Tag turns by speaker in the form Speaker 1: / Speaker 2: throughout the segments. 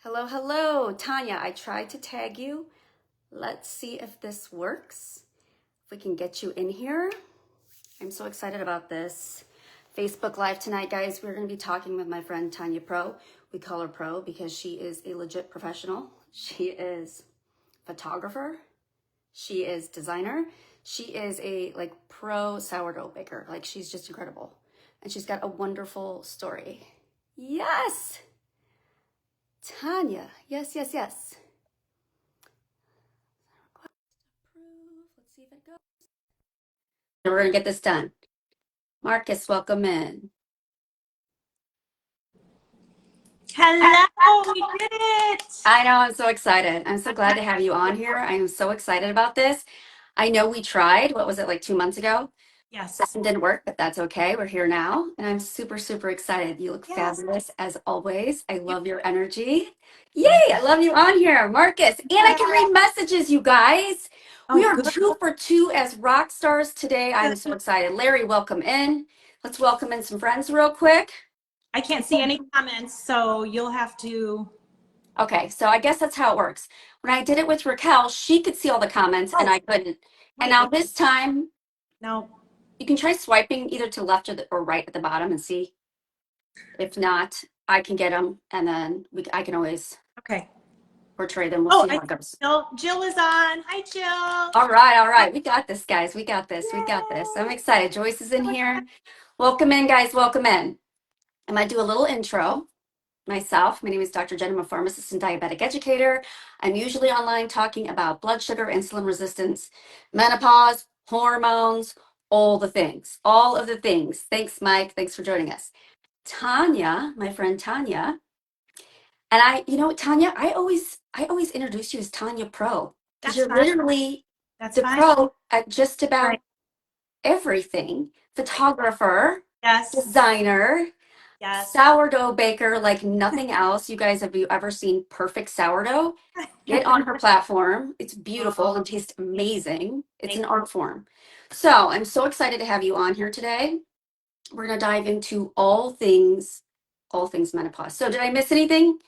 Speaker 1: Hello, hello, Tanya. I tried to tag you. Let's see if this works. If we can get you in here. I'm so excited about this Facebook Live tonight, guys. We're going to be talking with my friend Tonya Pro. We call her Pro because she is a legit professional. She is photographer. She is designer. She is a pro sourdough baker. She's just incredible. And she's got a wonderful story. Yes! Tanya, yes, yes, yes. Let's see if it goes. And we're gonna get this done. Marcus, welcome in.
Speaker 2: Hello, we did it.
Speaker 1: I know, I'm so excited. I'm so glad to have you on here. I am so excited about this. I know we tried, what was it, like 2 months ago?
Speaker 2: Yes.
Speaker 1: System didn't work, but that's okay. We're here now, and I'm super, super excited. You look
Speaker 2: Yes.
Speaker 1: fabulous as always. I love your energy. Yay, I love you on here, Marcus. And I can read messages, you guys. We
Speaker 2: Oh,
Speaker 1: are
Speaker 2: good.
Speaker 1: 2 for 2 as rock stars today. I'm so excited. Larry, welcome in. Let's welcome in some friends real quick.
Speaker 2: I can't see any comments, so you'll have to.
Speaker 1: Okay, so I guess that's how it works. When I did it with Raquel, she could see all the comments and I couldn't. And now this time,
Speaker 2: No.
Speaker 1: you can try swiping either to left or right at the bottom and see. If not, I can get them and then I can always
Speaker 2: Okay.
Speaker 1: portray them. We'll see how it goes.
Speaker 2: Jill is on. Hi, Jill.
Speaker 1: All right, all right. We got this, guys. We got this. We got this. I'm excited. Joyce is in here. Welcome in, guys. Welcome in. I might do a little intro. Myself, my name is Dr. Jen. I'm a pharmacist and diabetic educator. I'm usually online talking about blood sugar, insulin resistance, menopause, hormones, all the things, all of the things. Thanks, Mike. Thanks for joining us. Tanya, my friend Tanya, and Tanya, I always introduce you as Tanya Pro because
Speaker 2: That's
Speaker 1: you're
Speaker 2: fine.
Speaker 1: literally
Speaker 2: That's
Speaker 1: the
Speaker 2: fine.
Speaker 1: pro at just about
Speaker 2: Right.
Speaker 1: everything. Photographer,
Speaker 2: Yes.
Speaker 1: designer,
Speaker 2: Yes.
Speaker 1: sourdough baker like nothing else. You guys, have you ever seen perfect sourdough? Get on her platform. It's beautiful and tastes amazing. It's an art form. So I'm so excited to have you on here today. We're going to dive into all things menopause. So did I miss anything?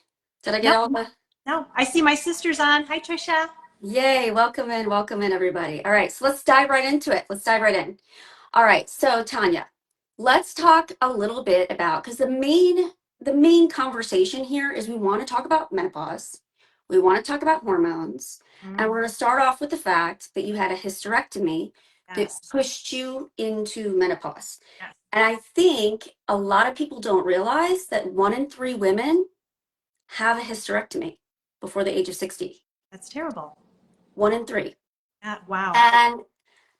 Speaker 1: Did I get all the?
Speaker 2: No. I see my sister's on. Hi, Trisha.
Speaker 1: Yay, welcome in everybody. All right, so let's dive right into it. Let's dive right in. All right, so Tanya, let's talk a little bit about, because the main conversation here is we want to talk about menopause. We want to talk about hormones, and we're going to start off with the fact that you had a hysterectomy that pushed you into menopause.
Speaker 2: Yes.
Speaker 1: And I think a lot of people don't realize that 1 in 3 women have a hysterectomy before the age of 60.
Speaker 2: That's terrible.
Speaker 1: 1 in 3.
Speaker 2: Wow.
Speaker 1: And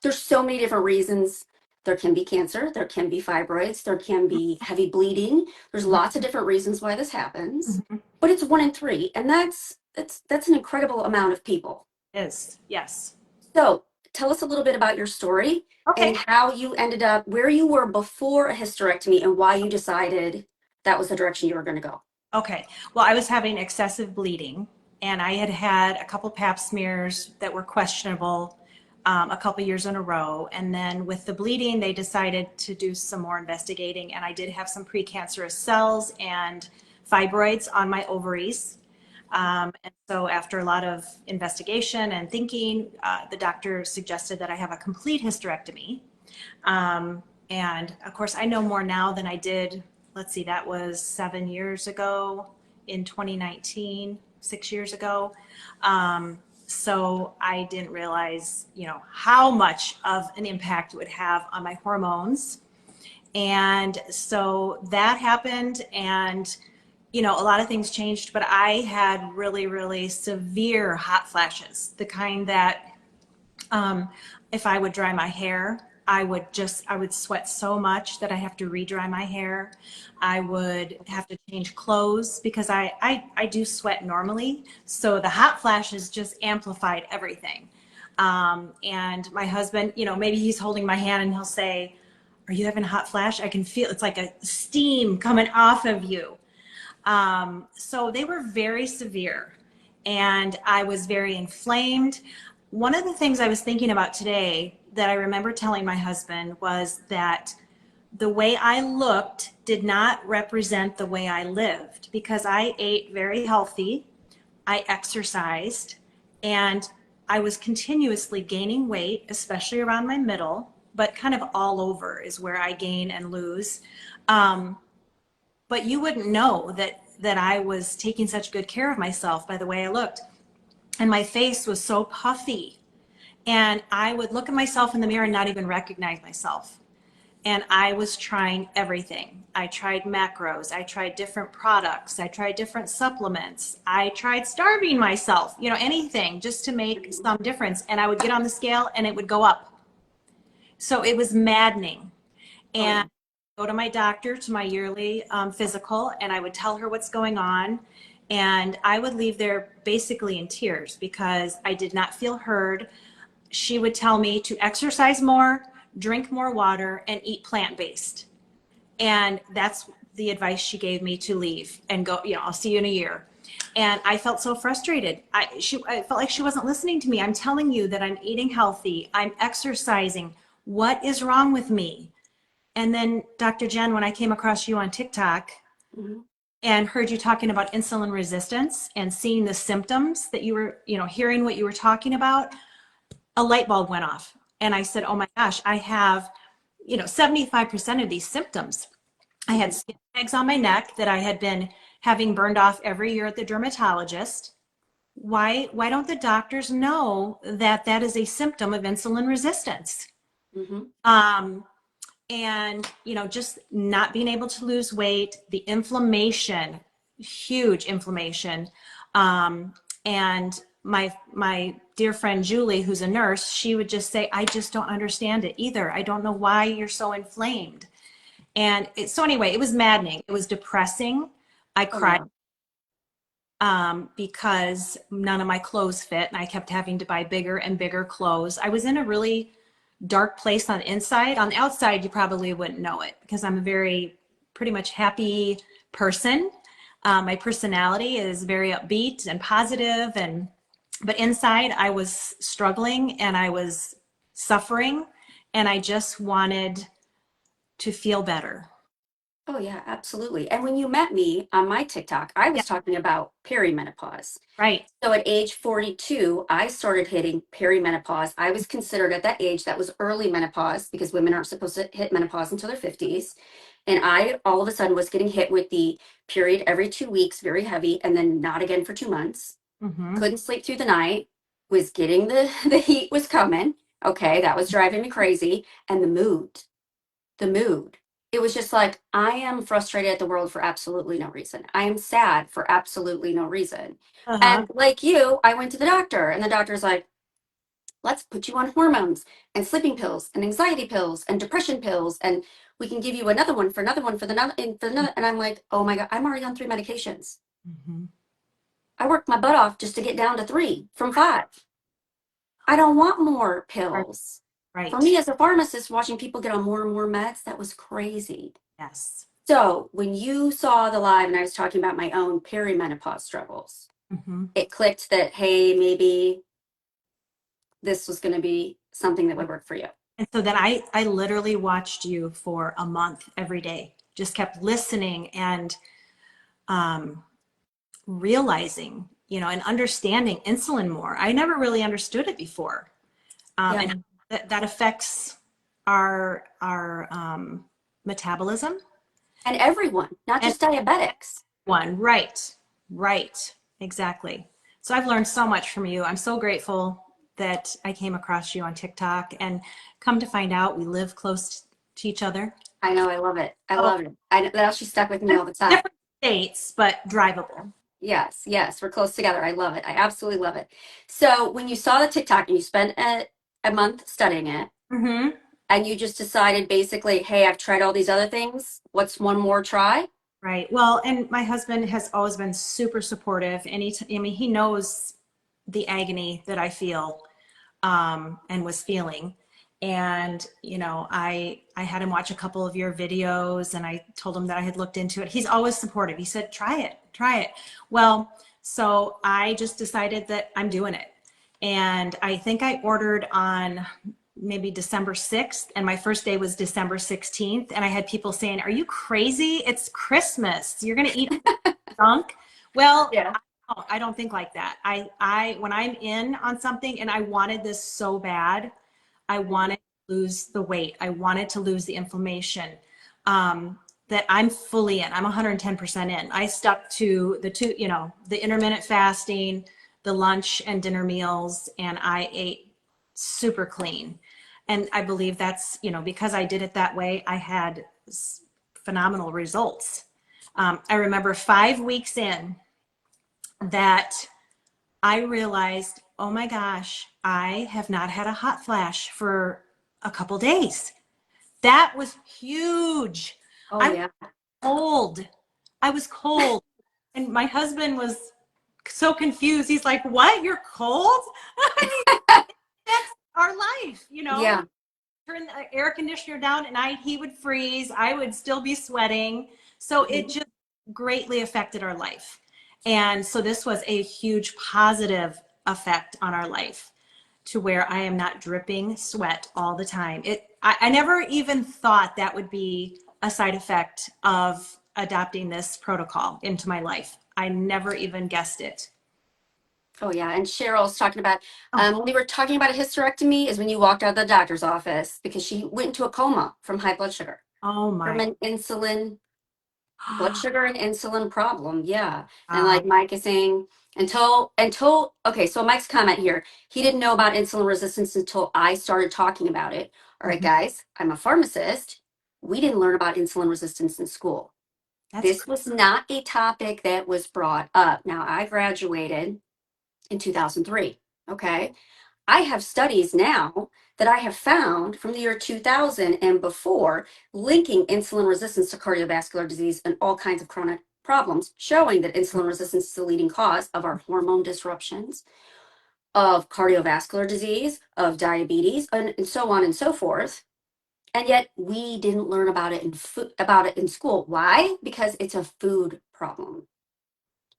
Speaker 1: there's so many different reasons. There can be cancer, there can be fibroids, there can be heavy bleeding. There's lots of different reasons why this happens, but it's 1 in 3, and that's an incredible amount of people.
Speaker 2: It is. Yes.
Speaker 1: So tell us a little bit about your story and how you ended up where you were before a hysterectomy and why you decided that was the direction you were going to go.
Speaker 2: Okay. Well, I was having excessive bleeding, and I had had a couple pap smears that were questionable a couple years in a row. And then with the bleeding, they decided to do some more investigating, and I did have some precancerous cells and fibroids on my ovaries. And so after a lot of investigation and thinking, the doctor suggested that I have a complete hysterectomy. And of course, I know more now than I did. Let's see, that was 7 years ago in 2019, 6 years ago. So I didn't realize, how much of an impact it would have on my hormones. And so that happened, and, a lot of things changed, but I had really, really severe hot flashes, the kind that if I would dry my hair, I would sweat so much that I have to re-dry my hair. I would have to change clothes because I do sweat normally. So the hot flashes just amplified everything. And my husband, maybe he's holding my hand and he'll say, "Are you having a hot flash? I can feel it's like a steam coming off of you." So they were very severe, and I was very inflamed. One of the things I was thinking about today that I remember telling my husband was that the way I looked did not represent the way I lived, because I ate very healthy, I exercised, and I was continuously gaining weight, especially around my middle, but kind of all over is where I gain and lose. But you wouldn't know that I was taking such good care of myself by the way I looked. And my face was so puffy. And I would look at myself in the mirror and not even recognize myself. And I was trying everything. I tried macros. I tried different products. I tried different supplements. I tried starving myself, anything just to make some difference. And I would get on the scale and it would go up. So it was maddening.
Speaker 1: Oh, yeah.
Speaker 2: And go to my doctor, to my yearly physical, and I would tell her what's going on. And I would leave there basically in tears because I did not feel heard. She would tell me to exercise more, drink more water, and eat plant-based. And that's the advice she gave me, to leave and go, I'll see you in a year. And I felt so frustrated. I felt like she wasn't listening to me. I'm telling you that I'm eating healthy. I'm exercising. What is wrong with me? And then Dr. Jen, when I came across you on TikTok
Speaker 1: Mm-hmm.
Speaker 2: and heard you talking about insulin resistance and seeing the symptoms that you were, hearing what you were talking about, a light bulb went off. And I said, oh my gosh, I have, 75% of these symptoms. I had skin tags on my neck that I had been having burned off every year at the dermatologist. Why don't the doctors know that that is a symptom of insulin resistance?
Speaker 1: Mm-hmm.
Speaker 2: And just not being able to lose weight, the inflammation, huge inflammation. And my dear friend Julie, who's a nurse, she would just say, I just don't understand it either. I don't know why you're so inflamed. And so anyway, it was maddening. It was depressing. I
Speaker 1: Oh,
Speaker 2: cried
Speaker 1: yeah.
Speaker 2: because none of my clothes fit and I kept having to buy bigger and bigger clothes. I was in a really dark place on the inside. On the outside, you probably wouldn't know it because I'm a very pretty much happy person. My personality is very upbeat and positive, but inside I was struggling and I was suffering, and I just wanted to feel better.
Speaker 1: Oh, yeah, absolutely. And when you met me on my TikTok, I
Speaker 2: Yeah,
Speaker 1: was talking about perimenopause.
Speaker 2: right.
Speaker 1: So at age 42, I started hitting perimenopause. I was considered at that age, that was early menopause because women aren't supposed to hit menopause until their 50s. And I all of a sudden was getting hit with the period every 2 weeks, very heavy, and then not again for 2 months.
Speaker 2: Mm-hmm.
Speaker 1: Couldn't sleep through the night, was getting the heat was coming. Okay, that was driving me crazy. And the mood. It was just like, I am frustrated at the world for absolutely no reason. I am sad for absolutely no reason.
Speaker 2: Uh-huh.
Speaker 1: And like you, I went to the doctor, and the doctor's like, let's put you on hormones and sleeping pills and anxiety pills and depression pills. And we can give you another one for another one for the another, and for another. And I'm like, oh my God, I'm already on 3 medications.
Speaker 2: Mm-hmm.
Speaker 1: I worked my butt off just to get down to 3 from 5. I don't want more pills. For
Speaker 2: Right.
Speaker 1: me as a pharmacist, watching people get on more and more meds, that was crazy.
Speaker 2: Yes.
Speaker 1: So when you saw the live and I was talking about my own perimenopause struggles,
Speaker 2: Mm-hmm.
Speaker 1: it clicked that, hey, maybe this was going to be something that would work for you.
Speaker 2: And so then I literally watched you for a month every day, just kept listening and um, realizing, and understanding insulin more. I never really understood it before,
Speaker 1: Yeah.
Speaker 2: and that affects our metabolism.
Speaker 1: And everyone, not
Speaker 2: And
Speaker 1: just diabetics.
Speaker 2: one, right, right, exactly. So I've learned so much from you. I'm so grateful that I came across you on TikTok, and come to find out we live close to each other.
Speaker 1: I know, I love it. I
Speaker 2: Oh,
Speaker 1: love it. That actually stuck with me all the time.
Speaker 2: different states, but drivable.
Speaker 1: Yes, yes, we're close together. I love it. I absolutely love it. So when you saw the TikTok and you spent a month studying it,
Speaker 2: Mm-hmm.
Speaker 1: and you just decided basically, hey, I've tried all these other things. What's one more try?
Speaker 2: Right. Well, and my husband has always been super supportive. And he knows the agony that I feel and was feeling. And, I had him watch a couple of your videos and I told him that I had looked into it. He's always supportive. He said, try it, try it. Well, so I just decided that I'm doing it. And I think I ordered on maybe December 6th, and my first day was December 16th. And I had people saying, "Are you crazy? It's Christmas. You're going to eat junk." Well,
Speaker 1: Yeah.
Speaker 2: I don't think like that. When I'm in on something and I wanted this so bad, I wanted to lose the weight. I wanted to lose the inflammation. That I'm fully in. I'm 110% in. I stuck to the two, the intermittent fasting, the lunch and dinner meals, and I ate super clean. And I believe that's, because I did it that way, I had phenomenal results. I remember 5 weeks in that I realized, oh my gosh, I have not had a hot flash for a couple days. That was huge.
Speaker 1: Oh
Speaker 2: I'm
Speaker 1: yeah.
Speaker 2: cold. I was cold. And my husband was so confused. He's like, "What? You're cold?" I mean, that's our life,
Speaker 1: Yeah.
Speaker 2: Turn the air conditioner down at night, he would freeze. I would still be sweating. So it
Speaker 1: Mhm.
Speaker 2: just greatly affected our life. And so this was a huge positive effect on our life to where I am not dripping sweat all the time. I never even thought that would be a side effect of adopting this protocol into my life. I never even guessed it.
Speaker 1: Oh yeah. And Cheryl's talking about
Speaker 2: Oh,
Speaker 1: when we were talking about a hysterectomy is when you walked out of the doctor's office because she went into a coma from high blood sugar,
Speaker 2: oh
Speaker 1: from
Speaker 2: my.
Speaker 1: an insulin blood sugar and insulin problem. Yeah. And
Speaker 2: Wow.
Speaker 1: like Mike is saying, okay, so Mike's comment here, he didn't know about insulin resistance until I started talking about it. All right,
Speaker 2: Mhm.
Speaker 1: guys, I'm a pharmacist. We didn't learn about insulin resistance in school.
Speaker 2: That's
Speaker 1: This was not a topic that was brought up. Now, I graduated in 2003. Okay. I have studies now that I have found from the year 2000 and before linking insulin resistance to cardiovascular disease and all kinds of chronic problems, showing that insulin resistance is the leading cause of our hormone disruptions, of cardiovascular disease, of diabetes, and so on and so forth. And yet we didn't learn about it in school. Why? Because it's a food problem,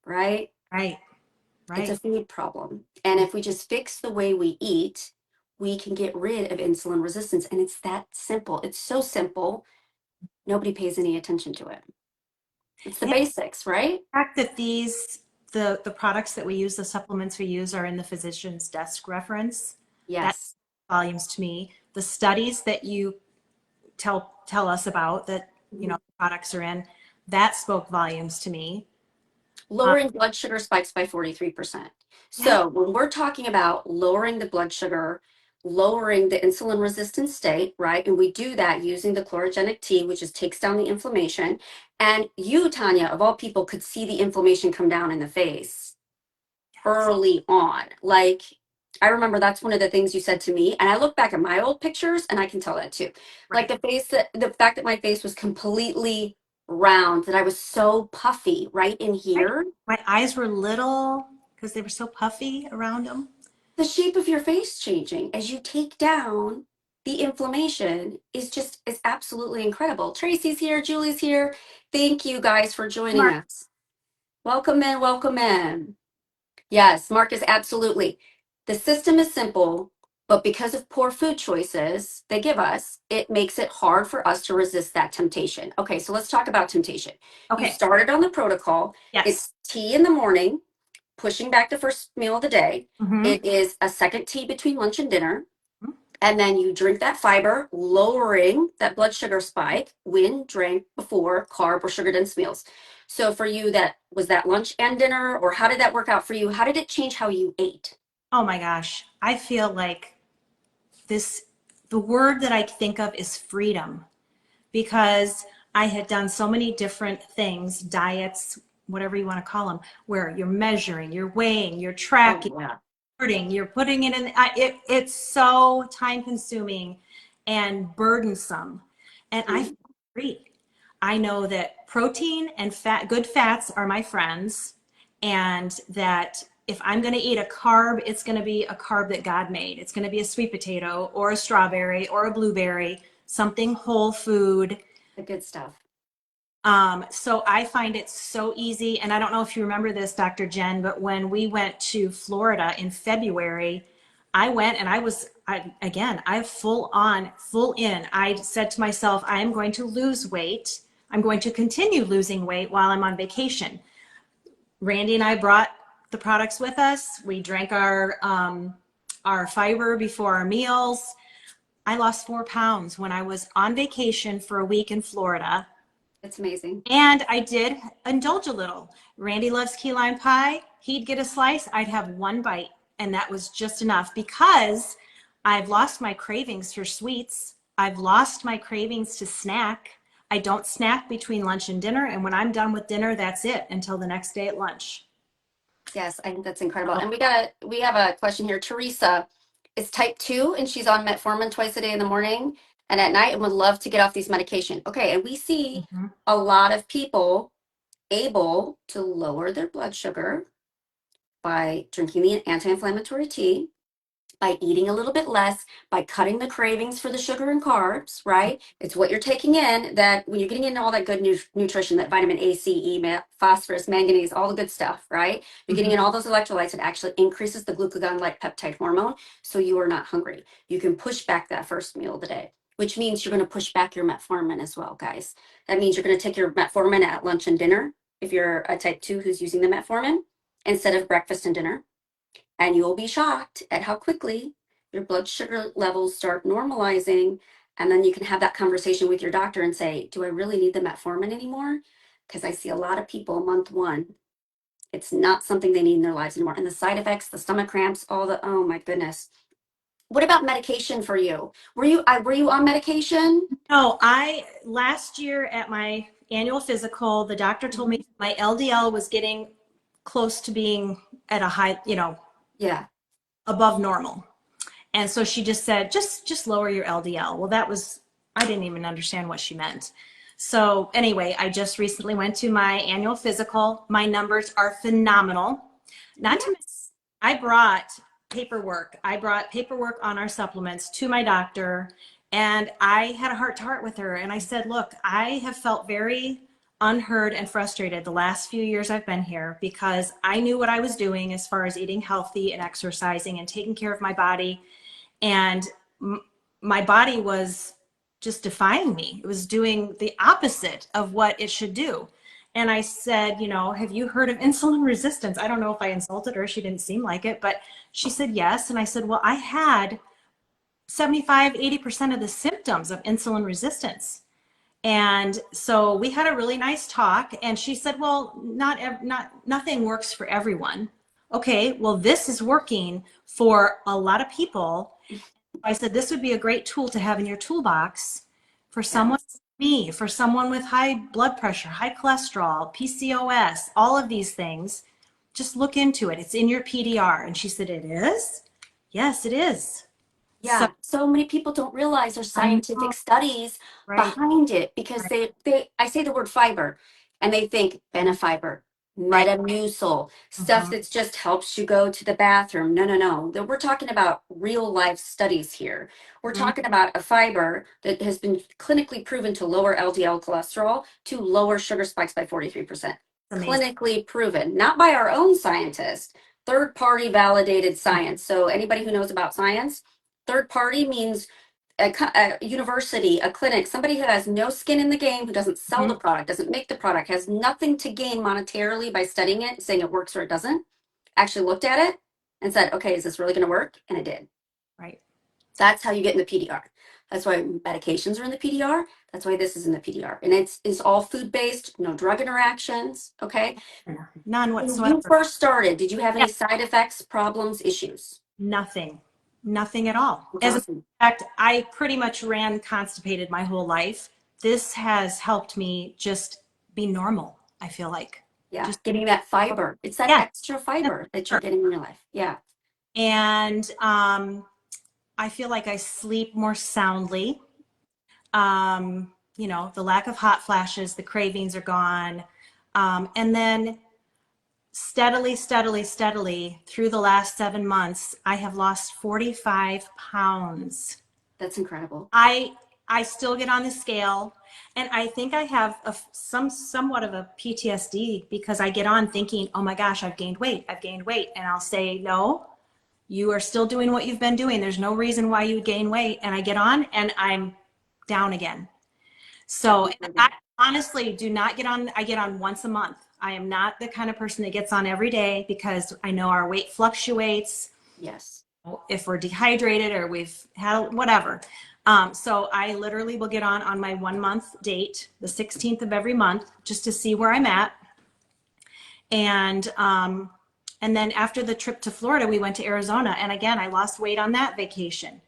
Speaker 1: right?
Speaker 2: right.
Speaker 1: It's a
Speaker 2: Right.
Speaker 1: food problem. And if we just fix the way we eat, we can get rid of insulin resistance. And it's that simple. It's so simple. Nobody pays any attention to it. It's the
Speaker 2: Yeah,
Speaker 1: basics, right?
Speaker 2: the fact that the products that we use, the supplements we use are in the physician's desk reference, that
Speaker 1: Yes.
Speaker 2: volumes to me. The studies that you tell us about that,
Speaker 1: Mhm.
Speaker 2: products are in, that spoke volumes to me. Uh,
Speaker 1: Lowering blood sugar spikes by 43%.
Speaker 2: yeah.
Speaker 1: So when we're talking about lowering the blood sugar, lowering the insulin resistant state, right? And we do that using the chlorogenic tea, which just takes down the inflammation. And you, Tanya, of all people, could see the inflammation come down in the face
Speaker 2: Yes.
Speaker 1: early on. Like, I remember that's one of the things you said to me. And I look back at my old pictures and I can tell that too. Like
Speaker 2: Right.
Speaker 1: the fact that my face was completely round, that I was so puffy right in
Speaker 2: Right.
Speaker 1: here.
Speaker 2: My eyes were little because they were so puffy around them.
Speaker 1: The shape of your face changing as you take down the inflammation is absolutely incredible. Tracy's here, Julie's here. Thank you guys for joining
Speaker 2: Mark,
Speaker 1: us. Welcome in, welcome in. Yes, Marcus, absolutely. The system is simple, but because of poor food choices they give us, it makes it hard for us to resist that temptation. Okay, so let's talk about temptation. You
Speaker 2: okay.
Speaker 1: started on the protocol.
Speaker 2: Yes.
Speaker 1: It's tea in the morning, pushing back the first meal of the day.
Speaker 2: Mm-hmm.
Speaker 1: It is a second tea between lunch and dinner. And then you drink that fiber, lowering that blood sugar spike when drank before carb or sugar dense meals. So for you, that was that lunch and dinner, or how did that work out for you? How did it change how you ate?
Speaker 2: Oh my gosh. I feel like this, the word that I think of is freedom, because I had done so many different things, diets, whatever you want to call them, where you're measuring, you're weighing, you're
Speaker 1: Oh
Speaker 2: tracking,
Speaker 1: yeah.
Speaker 2: you're putting it in. It's so time consuming and burdensome. And I feel
Speaker 1: Mhm.
Speaker 2: free. I know that protein and fat, good fats are my friends, and that if I'm going to eat a carb, it's going to be a carb that God made. It's going to be a sweet potato or a strawberry or a blueberry, something whole food.
Speaker 1: The good stuff.
Speaker 2: So I find it so easy. And I don't know if you remember this, Dr. Jen, but when we went to Florida in February, I went and I full in. I said to myself, I am going to lose weight. I'm going to continue losing weight while I'm on vacation. Randy and I brought the products with us. We drank our fiber before our meals. I lost 4 pounds when I was on vacation for a week in Florida.
Speaker 1: It's amazing.
Speaker 2: And I did indulge a little. Randy loves key lime pie. He'd get a slice. I'd have one bite. And that was just enough because I've lost my cravings for sweets. I've lost my cravings to snack. I don't snack between lunch and dinner. And when I'm done with dinner, that's it until the next day at lunch.
Speaker 1: Yes, I think that's incredible. And we have a question here. Teresa is type 2 and she's on metformin twice a day in the morning and at night and would love to get off these medication. Okay, and we see
Speaker 2: Mhm.
Speaker 1: a lot of people able to lower their blood sugar by drinking the anti-inflammatory tea, by eating a little bit less, by cutting the cravings for the sugar and carbs, right? It's what you're taking in that when you're getting in all that good nutrition, that vitamin A, C, E, phosphorus, manganese, all the good stuff, right? You're getting in all those electrolytes. It actually increases the glucagon-like peptide hormone, so you are not hungry. You can push back that first meal of the day, which means you're going to push back your metformin as well, guys. That means you're going to take your metformin at lunch and dinner if you're a type 2 who's using the metformin instead of breakfast and dinner. And you'll be shocked at how quickly your blood sugar levels start normalizing. And then you can have that conversation with your doctor and say, do I really need the metformin anymore? Because I see a lot of people month one, it's not something they need in their lives anymore. And the side effects, the stomach cramps, all the, oh my goodness. What about medication for you? Were you on medication?
Speaker 2: No, last year at my annual physical, the doctor told me my LDL was getting close to being at a high,
Speaker 1: Yeah.
Speaker 2: above normal. And so she just said, just lower your LDL. Well, I didn't even understand what she meant. So anyway, I just recently went to my annual physical. My numbers are phenomenal. Not to mention,
Speaker 1: Yes.
Speaker 2: I brought paperwork. I brought paperwork on our supplements to my doctor, and I had a heart to heart with her. And I said, look, I have felt very unheard and frustrated the last few years I've been here because I knew what I was doing as far as eating healthy and exercising and taking care of my body. And my body was just defying me. It was doing the opposite of what it should do. And I said, have you heard of insulin resistance? I don't know if I insulted her. She didn't seem like it, but she said yes. And I said, well, I had 75–80% of the symptoms of insulin resistance. And so we had a really nice talk, and she said, well, nothing works for everyone. Okay, well, this is working for a lot of people. I said, this would be a great tool to have in your toolbox for someone
Speaker 1: Yes.
Speaker 2: like me, for someone with high blood pressure, high cholesterol, PCOS, all of these things. Just look into it. It's in your PDR. And she said, it is? Yes, it is. So
Speaker 1: Yeah, so many people don't realize there's
Speaker 2: I
Speaker 1: scientific
Speaker 2: know,
Speaker 1: studies
Speaker 2: right,
Speaker 1: behind it because
Speaker 2: right,
Speaker 1: I say the word fiber and they think benefiber,
Speaker 2: right.
Speaker 1: metamucil, stuff
Speaker 2: Mhm.
Speaker 1: that just helps you go to the bathroom. No, no, no. We're talking about real life studies here. We're
Speaker 2: Mhm.
Speaker 1: talking about a fiber that has been clinically proven to lower LDL cholesterol, to lower sugar spikes by 43%.
Speaker 2: Amazing.
Speaker 1: Clinically proven, not by our own scientists, third party validated science. So anybody who knows about science, third party means a university, a clinic, somebody who has no skin in the game, who doesn't sell the
Speaker 2: Mhm.
Speaker 1: product, doesn't make the product, has nothing to gain monetarily by studying it, saying it works or it doesn't, actually looked at it and said, okay, is this really going to work? And it did.
Speaker 2: Right.
Speaker 1: That's how you get in the PDR. That's why medications are in the PDR. That's why this is in the PDR. And it's all food based, no drug interactions. Okay.
Speaker 2: None
Speaker 1: When you
Speaker 2: whatsoever.
Speaker 1: first started, did you have
Speaker 2: Yeah,
Speaker 1: any side effects, problems, issues?
Speaker 2: nothing. Nothing at all.
Speaker 1: That's
Speaker 2: As a matter
Speaker 1: awesome.
Speaker 2: of fact, I pretty much ran constipated my whole life. This has helped me just be normal, I feel like.
Speaker 1: Yeah,
Speaker 2: Just,
Speaker 1: getting that fiber. It's that
Speaker 2: yeah.
Speaker 1: extra fiber that you're getting in your life. Yeah.
Speaker 2: And I feel like I sleep more soundly. The lack of hot flashes, the cravings are gone. And then steadily, steadily, steadily through the last 7 months, I have lost 45 pounds.
Speaker 1: That's incredible.
Speaker 2: I still get on the scale, and I think I have somewhat of a PTSD because I get on thinking, oh my gosh, I've gained weight, and I'll say, no, You are still doing what you've been doing. There's no reason why you would gain weight. And I get on and I'm down again. So I honestly do not get on. I get on once a month. I am not the kind of person that gets on every day because I know our weight fluctuates.
Speaker 1: Yes.
Speaker 2: If we're dehydrated or we've had whatever. So I literally will get on my 1 month date, the 16th of every month, just to see where I'm at. And then after the trip to Florida, we went to Arizona. And again, I lost weight on that vacation.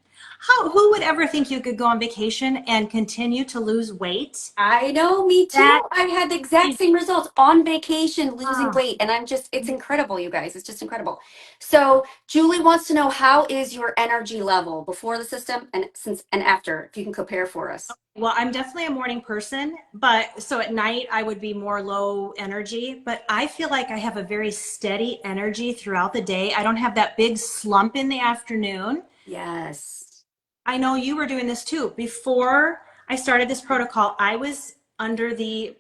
Speaker 2: Who would ever think you could go on vacation and continue to lose weight?
Speaker 1: I know, me too.
Speaker 2: That
Speaker 1: I had the exact same results on vacation, losing
Speaker 2: Ah.
Speaker 1: weight. And it's incredible, you guys. It's just incredible. So Julie wants to know, how is your energy level before the system and after, if you can compare for us.
Speaker 2: Well, I'm definitely a morning person, but so at night I would be more low energy, but I feel like I have a very steady energy throughout the day. I don't have that big slump in the afternoon.
Speaker 1: Yes.
Speaker 2: I know you were doing this too. Before I started this protocol, I was under the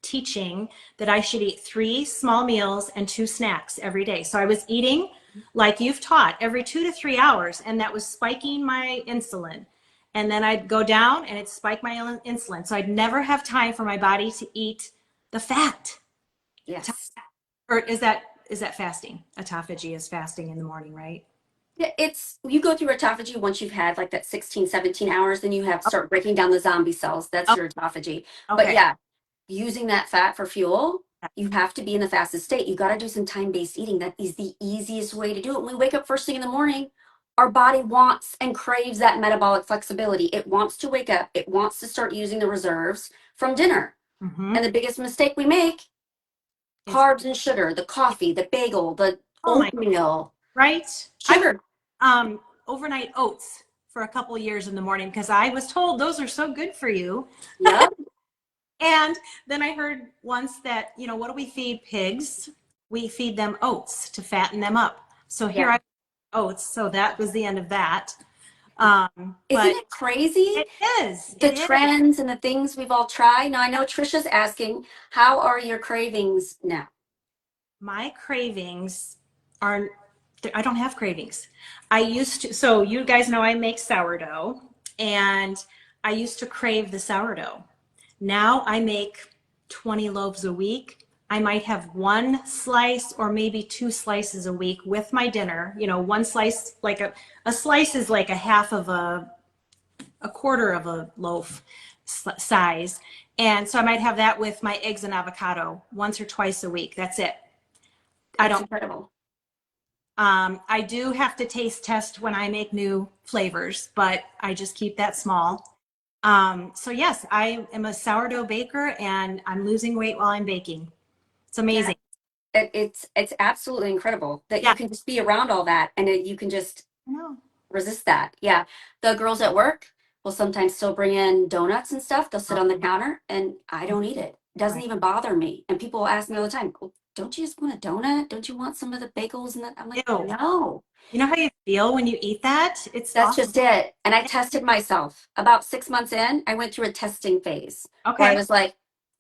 Speaker 2: teaching that I should eat 3 small meals and 2 snacks every day. So I was eating like you've taught every 2 to 3 hours, and that was spiking my insulin. And then I'd go down and it'd spike my insulin. So I'd never have time for my body to eat the fat.
Speaker 1: Yes.
Speaker 2: Or is that fasting? Autophagy is fasting in the morning, right?
Speaker 1: Yeah, you go through autophagy once you've had like that 16, 17 hours, then you have start breaking down the zombie cells. That's
Speaker 2: Oh,
Speaker 1: your autophagy. But
Speaker 2: okay.
Speaker 1: yeah, using that fat for fuel, you have to be in the fastest state. You got to do some time-based eating. That is the easiest way to do it. When we wake up first thing in the morning, our body wants and craves that metabolic flexibility. It wants to wake up. It wants to start using the reserves from dinner.
Speaker 2: Mm-hmm.
Speaker 1: And the biggest mistake we make, carbs and sugar, the coffee, the bagel, the
Speaker 2: Oh my,
Speaker 1: oatmeal,
Speaker 2: right? I
Speaker 1: sugar.
Speaker 2: overnight oats for a couple of years in the morning because I was told those are so good for you.
Speaker 1: Yep.
Speaker 2: And then I heard once that, what do we feed pigs? We feed them oats to fatten them up. So here
Speaker 1: Yeah.
Speaker 2: I oats. So that was the end of that.
Speaker 1: Isn't
Speaker 2: But
Speaker 1: it crazy?
Speaker 2: it is.
Speaker 1: The
Speaker 2: It is.
Speaker 1: trends and the things we've all tried. Now, I know Trisha's asking, how are your cravings now?
Speaker 2: My cravings are, I don't have cravings. I used to, so you guys know I make sourdough, and I used to crave the sourdough. Now I make 20 loaves a week. I might have 1 slice or maybe 2 slices a week with my dinner. 1 slice, like a slice is like a half of a quarter of a loaf size. And so I might have that with my eggs and avocado once or twice a week. That's it. I
Speaker 1: That's
Speaker 2: don't.
Speaker 1: incredible.
Speaker 2: I do have to taste test when I make new flavors, but I just keep that small. So yes, I am a sourdough baker and I'm losing weight while I'm baking. It's
Speaker 1: Yeah,
Speaker 2: amazing.
Speaker 1: it's absolutely incredible that you
Speaker 2: Yeah.
Speaker 1: can just be around all that and you can just
Speaker 2: No.
Speaker 1: resist that. Yeah. The girls at work will sometimes still bring in donuts and stuff. They'll sit on the counter and I don't eat it. It doesn't
Speaker 2: Right.
Speaker 1: even bother me. And people will ask me all the time, "Well, don't you just want a donut? Don't you want some of the bagels?" And that I'm like,
Speaker 2: Ew.
Speaker 1: no.
Speaker 2: You know how you feel when you eat that? It's
Speaker 1: That's
Speaker 2: awful.
Speaker 1: just it. And I tested myself. About 6 months in, I went through a testing phase where I
Speaker 2: Okay.
Speaker 1: was like,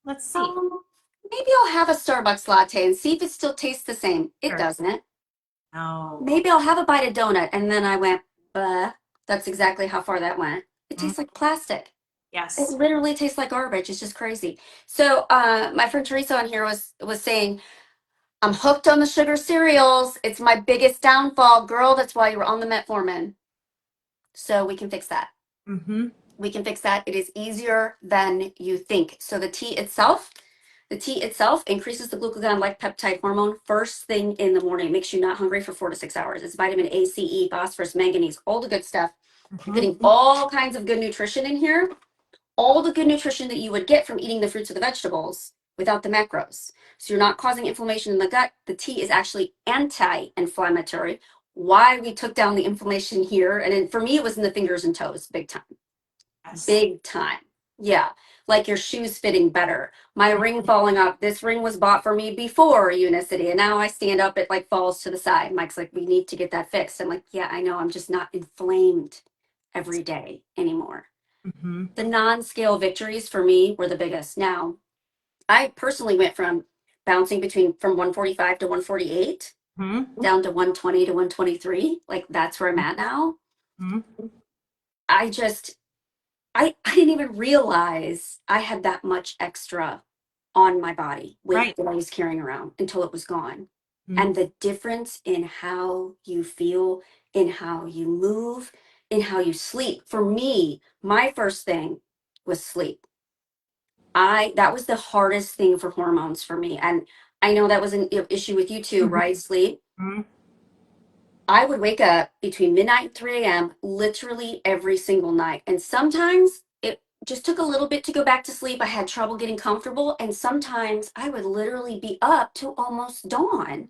Speaker 2: Let's see.
Speaker 1: um, maybe I'll have a Starbucks latte and see if it still tastes the same. It
Speaker 2: Sure.
Speaker 1: doesn't.
Speaker 2: No.
Speaker 1: Maybe I'll have a bite of donut. And then I went, that's exactly how far that went. It
Speaker 2: Mm,
Speaker 1: tastes like plastic. It
Speaker 2: yes.
Speaker 1: literally tastes like garbage. It's just crazy. So my friend Teresa on here was saying, I'm hooked on the sugar cereals. It's my biggest downfall. Girl, that's why you're on the metformin. So we can fix that.
Speaker 2: Mm-hmm.
Speaker 1: We can fix that. It is easier than you think. So the tea itself increases the glucagon-like peptide hormone first thing in the morning. It makes you not hungry for 4 to 6 hours. It's vitamin A, C, E, phosphorus, manganese, all the good stuff. You're
Speaker 2: Mm-hmm.
Speaker 1: getting all kinds of good nutrition in here, all the good nutrition that you would get from eating the fruits or the vegetables without the macros. So you're not causing inflammation in the gut. The tea is actually anti-inflammatory. Why we took down the inflammation here, and then for me, it was in the fingers and toes, big time.
Speaker 2: Yes.
Speaker 1: Big time. Yeah. Like your shoes fitting better. My ring falling off. This ring was bought for me before Unicity. And now I stand up, it like falls to the side. Mike's like, we need to get that fixed. I'm like, yeah, I know. I'm just not inflamed every day anymore.
Speaker 2: Mm-hmm.
Speaker 1: The non-scale victories for me were the biggest. Now, I personally went from bouncing from 145 to 148
Speaker 2: Mm-hmm.
Speaker 1: down to 120 to 123. Like that's where I'm at now.
Speaker 2: Mm-hmm.
Speaker 1: I just, I didn't even realize I had that much extra on my body weight
Speaker 2: Right.
Speaker 1: that I was carrying around until it was gone.
Speaker 2: Mm-hmm.
Speaker 1: And the difference in how you feel, in how you move, in how you sleep. For me, my first thing was sleep. That was the hardest thing for hormones for me. And I know that was an issue with you too, right? Sleep.
Speaker 2: Mm-hmm.
Speaker 1: I would wake up between midnight and 3 a.m. literally every single night. And sometimes it just took a little bit to go back to sleep. I had trouble getting comfortable. And sometimes I would literally be up till almost dawn.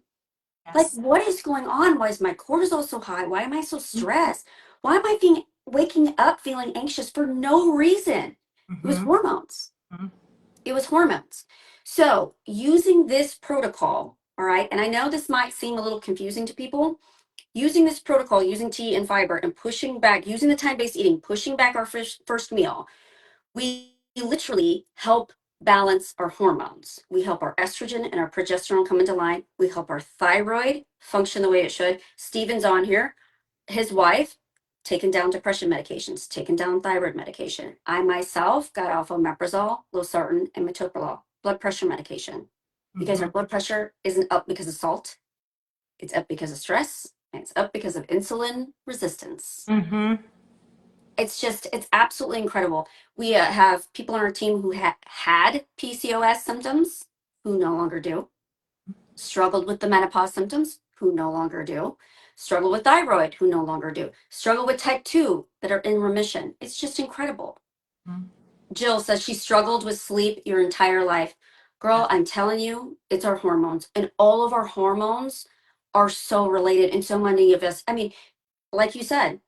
Speaker 1: Like,
Speaker 2: Yes.
Speaker 1: what is going on? Why is my cortisol so high? Why am I so stressed? Why am I being waking up feeling anxious for no reason? It was
Speaker 2: Mm-hmm.
Speaker 1: hormones.
Speaker 2: Mm-hmm.
Speaker 1: It was hormones. So, using this protocol, all right, and I know this might seem a little confusing to people, using this protocol, using tea and fiber and pushing back, using the time-based eating, pushing back our first meal, we literally help balance our hormones. We help our estrogen and our progesterone come into line. We help our thyroid function the way it should. Steven's on here. His wife, taken down depression medications, taken down thyroid medication. I myself got off omeprazole, losartan, and metoprolol, blood pressure medication. Because our
Speaker 2: Mm-hmm.
Speaker 1: blood pressure isn't up because of salt, it's up because of stress, and it's up because of insulin resistance.
Speaker 2: Mm-hmm.
Speaker 1: It's absolutely incredible. We have people on our team who had PCOS symptoms who no longer do, struggled with the menopause symptoms who no longer do, struggle with thyroid who no longer do, struggle with type 2 that are in remission. It's just incredible. Jill says she struggled with sleep your entire life. Girl, I'm telling you, it's our hormones. And all of our hormones are so related. And so many of us, I mean, like you said,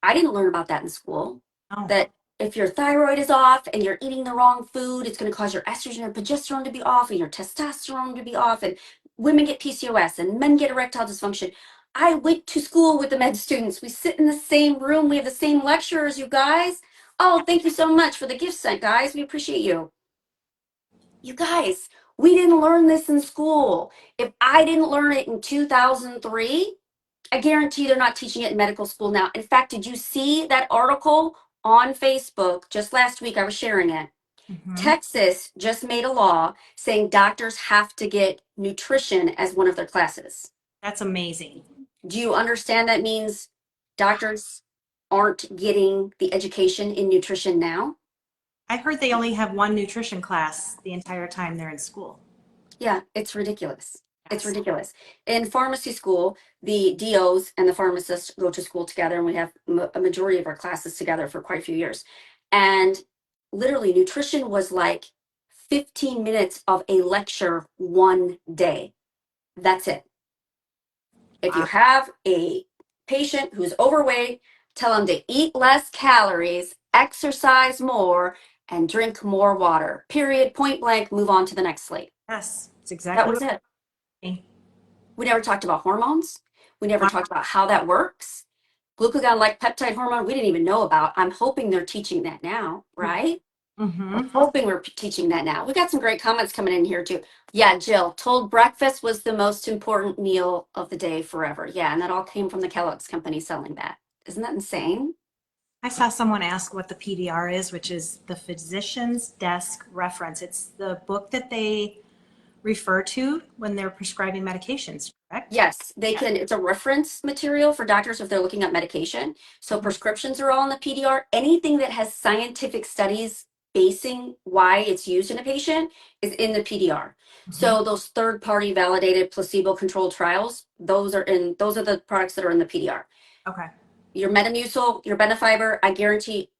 Speaker 1: I didn't learn about that in school.
Speaker 2: Oh.
Speaker 1: That if your thyroid is off and you're eating the wrong food, it's going to cause your estrogen and progesterone to be off and your testosterone to be off. And women get PCOS and men get erectile dysfunction. I went to school with the med students. We sit in the same room. We have the same lecturers, you guys. Oh, thank you so much for the gift sent, guys. We appreciate you. You guys, we didn't learn this in school. If I didn't learn it in 2003, I guarantee they're not teaching it in medical school now. In fact, did you see that article on Facebook just last week? I was sharing it.
Speaker 2: Mm-hmm.
Speaker 1: Texas just made a law saying doctors have to get nutrition as one of their classes.
Speaker 2: That's amazing.
Speaker 1: Do you understand that means doctors aren't getting the education in nutrition now?
Speaker 2: I heard they only have one nutrition class the entire time they're in school.
Speaker 1: Yeah, it's ridiculous. It's
Speaker 2: Yes.
Speaker 1: ridiculous. In pharmacy school, the DOs and the pharmacists go to school together, and we have a majority of our classes together for quite a few years. And literally, nutrition was like 15 minutes of a lecture one day. That's it. If you
Speaker 2: Wow.
Speaker 1: have a patient who's overweight, tell them to eat less calories, exercise more, and drink more water. Period. Point blank. Move on to the next slate.
Speaker 2: Yes. It's
Speaker 1: That
Speaker 2: exactly
Speaker 1: was
Speaker 2: what
Speaker 1: it.
Speaker 2: I mean.
Speaker 1: We never talked about hormones. We never
Speaker 2: Wow.
Speaker 1: talked about how that works. Glucagon like peptide hormone, we didn't even know about. I'm hoping they're teaching that now, right?
Speaker 2: Mm-hmm.
Speaker 1: I'm hoping we're teaching that now. We got some great comments coming in here too. Yeah, Jill, told breakfast was the most important meal of the day forever. Yeah, and that all came from the Kellogg's company selling that. Isn't that insane?
Speaker 2: I saw someone ask what the PDR is, which is the Physician's Desk Reference. It's the book that they refer to when they're prescribing medications, correct?
Speaker 1: Yes, they
Speaker 2: Yeah.
Speaker 1: can. It's a reference material for doctors if they're looking at medication. So
Speaker 2: Mhm.
Speaker 1: prescriptions are all in the PDR. Anything that has scientific studies basing why it's used in a patient is in the PDR.
Speaker 2: Mhm.
Speaker 1: So those third-party validated placebo-controlled trials, those are the products that are in the PDR.
Speaker 2: Okay.
Speaker 1: Your Metamucil, your Benefiber, I guarantee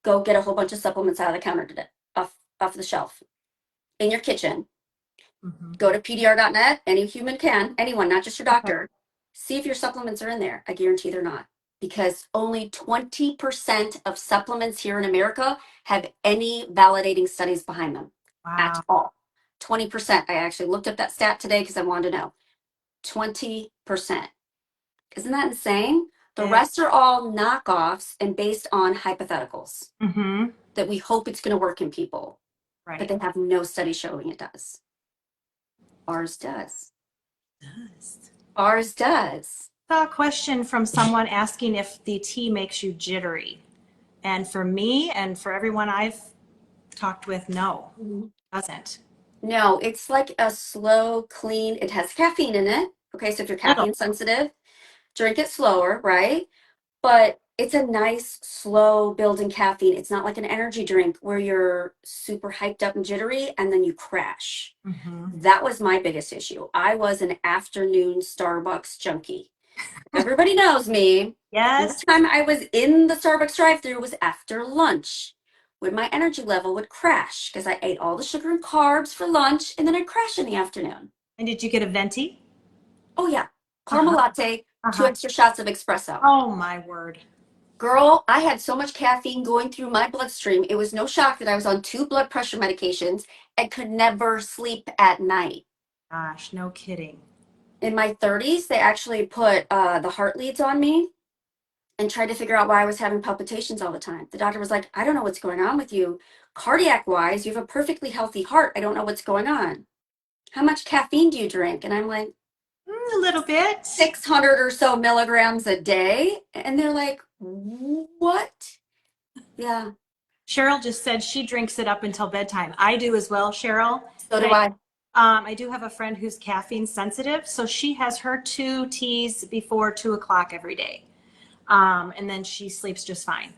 Speaker 1: go get a whole bunch of supplements out of the counter today, off the shelf in your kitchen.
Speaker 2: Mhm.
Speaker 1: Go to pdr.net. Any human can, anyone, not just your
Speaker 2: Okay.
Speaker 1: doctor. See if your supplements are in there. I guarantee they're not. Because only 20% of supplements here in America have any validating studies behind them at
Speaker 2: Wow.
Speaker 1: all. 20%. I actually looked up that stat today because I wanted to know. 20%. Isn't that insane? The
Speaker 2: Yeah.
Speaker 1: rest are all knockoffs and based on hypotheticals
Speaker 2: Mm-hmm.
Speaker 1: that we hope it's going to work in people, but
Speaker 2: Right.
Speaker 1: they have no study showing it does. Ours does.
Speaker 2: does.
Speaker 1: Ours does.
Speaker 2: Saw a question from someone asking if the tea makes you jittery. And for me and for everyone I've talked with, no,
Speaker 1: Mhm.
Speaker 2: it doesn't.
Speaker 1: No, it's like a slow, clean, it has caffeine in it. Okay, so if you're
Speaker 2: Little.
Speaker 1: caffeine sensitive, drink it slower, right? But it's a nice, slow building caffeine. It's not like an energy drink where you're super hyped up and jittery and then you crash.
Speaker 2: Mm-hmm.
Speaker 1: That was my biggest issue. I was an afternoon Starbucks junkie. Everybody knows me. The
Speaker 2: Yes.
Speaker 1: only time I was in the Starbucks drive-through was after lunch when my energy level would crash because I ate all the sugar and carbs for lunch and then I'd crash in the afternoon.
Speaker 2: And did you get a venti?
Speaker 1: Oh, yeah. Caramel
Speaker 2: Uh-huh.
Speaker 1: latte, two
Speaker 2: Uh-huh.
Speaker 1: extra shots of espresso.
Speaker 2: Oh my word.
Speaker 1: Girl, I had so much caffeine going through my bloodstream. It was no shock that I was on two blood pressure medications and could never sleep at night.
Speaker 2: Gosh, no kidding.
Speaker 1: In my 30s, they actually put the heart leads on me and tried to figure out why I was having palpitations all the time. The doctor was like, I don't know what's going on with you. Cardiac wise, you have a perfectly healthy heart. I don't know what's going on. How much caffeine do you drink? And I'm like,
Speaker 2: A little bit.
Speaker 1: 600 or so milligrams a day. And they're like, what? Yeah,
Speaker 2: Cheryl just said she drinks it up until bedtime. I do as well, Cheryl.
Speaker 1: so
Speaker 2: And
Speaker 1: do I.
Speaker 2: I do have a friend who's caffeine sensitive, so she has her 2 teas before 2 o'clock every day, and then she sleeps just fine.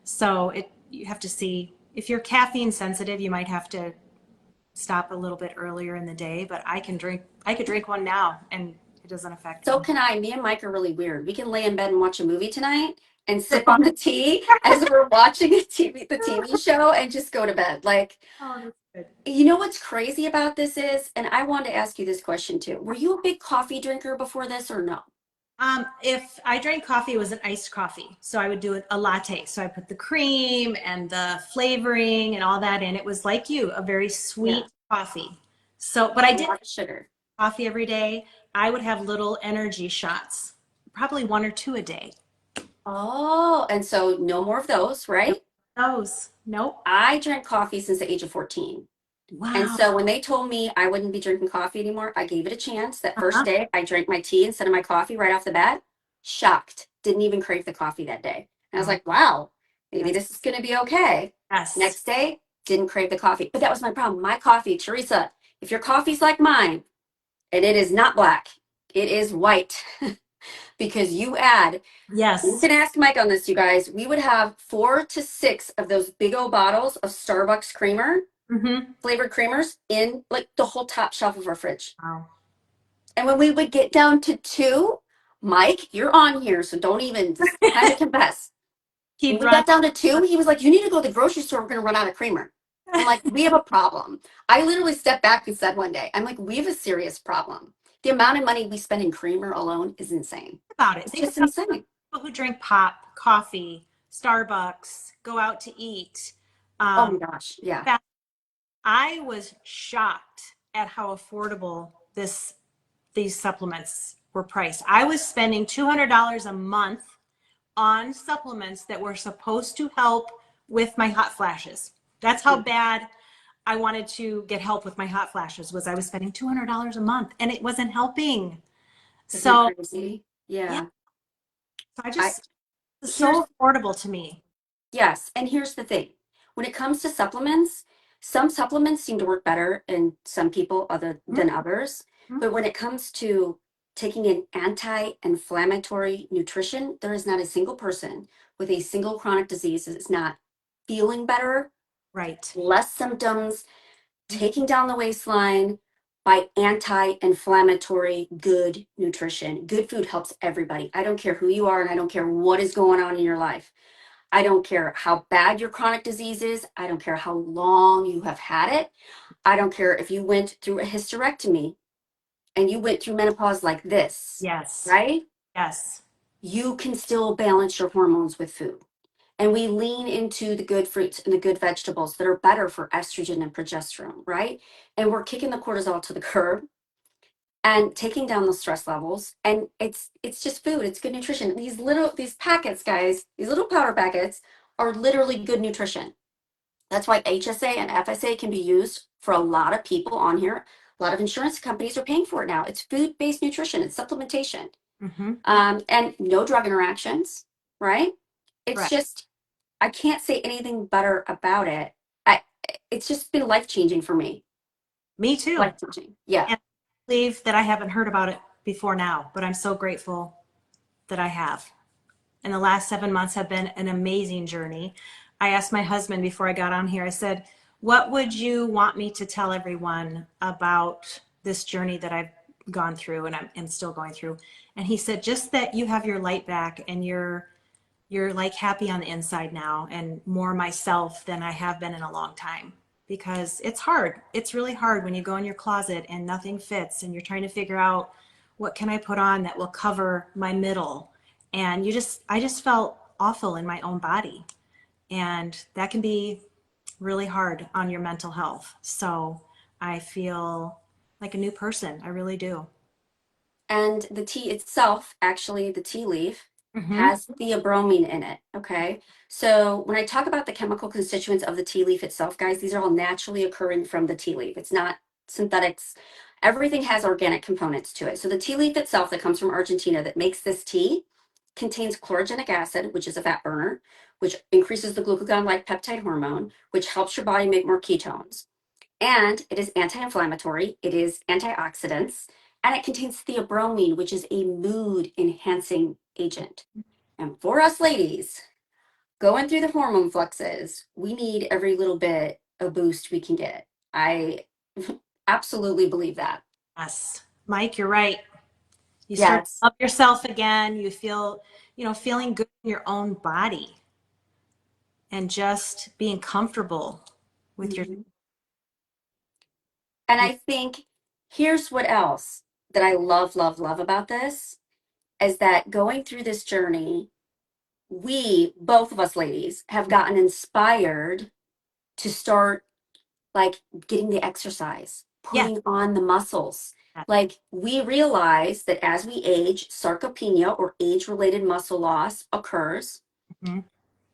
Speaker 2: So you have to see if you're caffeine sensitive, you might have to stop a little bit earlier in the day. But I could drink one now, and it doesn't affect
Speaker 1: So
Speaker 2: me.
Speaker 1: can I. Me and Mike are really weird. We can lay in bed and watch a movie tonight and sip on the tea as we're watching the TV show and just go to bed. Like,
Speaker 2: Oh, that's good.
Speaker 1: you know what's crazy about this is, and I wanted to ask you this question too. Were you a big coffee drinker before this or no?
Speaker 2: If I drank coffee, it was an iced coffee. So I would do it a latte. So I put the cream and the flavoring and all that in. It was like you, a very
Speaker 1: Yeah,
Speaker 2: sweet coffee. So, but I
Speaker 1: a
Speaker 2: did
Speaker 1: lot of sugar.
Speaker 2: coffee every day. I would have little energy shots, probably 1 or 2 a day.
Speaker 1: Oh, and so no more of those,
Speaker 2: No,
Speaker 1: right?
Speaker 2: those. Nope.
Speaker 1: I drank coffee since the age of 14. And
Speaker 2: Wow.
Speaker 1: so when they told me I wouldn't be drinking coffee anymore, I gave it a chance. That first
Speaker 2: Uh-huh.
Speaker 1: day, I drank my tea instead of my coffee right off the bat. Shocked. Didn't even crave the coffee that day. And I was
Speaker 2: Oh,
Speaker 1: like, wow, maybe
Speaker 2: yes.
Speaker 1: this is going to be okay.
Speaker 2: Yes.
Speaker 1: Next day, didn't crave the coffee. But that was my problem. My coffee, Teresa, if your coffee's like mine, and it is not black, it is white because you
Speaker 2: Yes.
Speaker 1: can ask Mike on this, you guys. We would have 4 to 6 of those big old bottles of Starbucks creamer,
Speaker 2: Mm-hmm.
Speaker 1: flavored creamers in like the whole top shelf of our fridge.
Speaker 2: Wow.
Speaker 1: And when we would get down to two, Mike, you're on here, so don't even just kind of confess. When
Speaker 2: Keep
Speaker 1: we
Speaker 2: running.
Speaker 1: got down to two, he was like, you need to go to the grocery store. We're going to run out of creamer. I'm like, we have a problem. I literally stepped back and said one day, I'm like, we have a serious problem. The amount of money we spend in creamer alone is insane.
Speaker 2: About it.
Speaker 1: It's
Speaker 2: Think
Speaker 1: just
Speaker 2: about
Speaker 1: insane.
Speaker 2: people who drink pop, coffee, Starbucks, go out to eat.
Speaker 1: Oh my
Speaker 2: Um,
Speaker 1: gosh. Yeah.
Speaker 2: I was shocked at how affordable these supplements were priced. I was spending $200 a month on supplements that were supposed to help with my hot flashes. That's how bad I wanted to get help with my hot flashes. Was I was spending $200 a month and it wasn't helping.
Speaker 1: Isn't that
Speaker 2: So
Speaker 1: crazy?
Speaker 2: yeah,
Speaker 1: Yeah.
Speaker 2: so I
Speaker 1: I
Speaker 2: just it's
Speaker 1: here's
Speaker 2: so affordable to me.
Speaker 1: Yes, and here's the thing. When it comes to supplements, some supplements seem to work better in some people other than others.
Speaker 2: Mhm.
Speaker 1: But when it comes to taking an anti-inflammatory nutrition, there is not a single person with a single chronic disease that is not feeling better,
Speaker 2: Right.
Speaker 1: less symptoms, taking down the waistline by anti-inflammatory good nutrition. Good food helps everybody. I don't care who you are and I don't care what is going on in your life. I don't care how bad your chronic disease is. I don't care how long you have had it. I don't care if you went through a hysterectomy and you went through menopause like this,
Speaker 2: Yes.
Speaker 1: right?
Speaker 2: Yes.
Speaker 1: You can still balance your hormones with food. And we lean into the good fruits and the good vegetables that are better for estrogen and progesterone, right? And we're kicking the cortisol to the curb and taking down the stress levels. And it's just food. It's good nutrition. These packets, guys, these little powder packets are literally good nutrition. That's why HSA and FSA can be used for a lot of people on here. A lot of insurance companies are paying for it now. It's food-based nutrition. It's supplementation.
Speaker 2: Mm-hmm.
Speaker 1: And no drug interactions, right? It's
Speaker 2: Right.
Speaker 1: just, I can't say anything better about it. I, it's just been life-changing for me.
Speaker 2: Me too.
Speaker 1: Life-changing. Yeah.
Speaker 2: And I believe that I haven't heard about it before now, but I'm so grateful that I have. And the last 7 months have been an amazing journey. I asked my husband before I got on here, I said, what would you want me to tell everyone about this journey that I've gone through and I'm still going through? And he said, just that you have your light back and you're like happy on the inside now and more myself than I have been in a long time. Because it's hard. It's really hard when you go in your closet and nothing fits and you're trying to figure out what can I put on that will cover my middle. And I just felt awful in my own body. And that can be really hard on your mental health. So I feel like a new person. I really do.
Speaker 1: And the tea itself, actually, the tea leaf
Speaker 2: Mm-hmm.
Speaker 1: has theobromine in it. Okay. So when I talk about the chemical constituents of the tea leaf itself, guys, these are all naturally occurring from the tea leaf. It's not synthetics. Everything has organic components to it. So the tea leaf itself that comes from Argentina that makes this tea contains chlorogenic acid, which is a fat burner, which increases the glucagon-like peptide hormone, which helps your body make more ketones. And it is anti-inflammatory, it is antioxidants, and it contains theobromine, which is a mood enhancing agent. And for us ladies, going through the hormone fluxes, we need every little bit of boost we can get. I absolutely believe that.
Speaker 2: Yes. Mike, you're right. You start to
Speaker 1: Yes.
Speaker 2: love yourself again. You feel, feeling good in your own body and just being comfortable with your.
Speaker 1: Mhm. And I think here's what else that I love, love, love about this is that going through this journey, we, both of us ladies, have gotten inspired to start like getting the exercise,
Speaker 2: Yes.
Speaker 1: putting on the muscles.
Speaker 2: Yes.
Speaker 1: Like we realize that as we age, sarcopenia or age related muscle loss occurs.
Speaker 2: Mhm.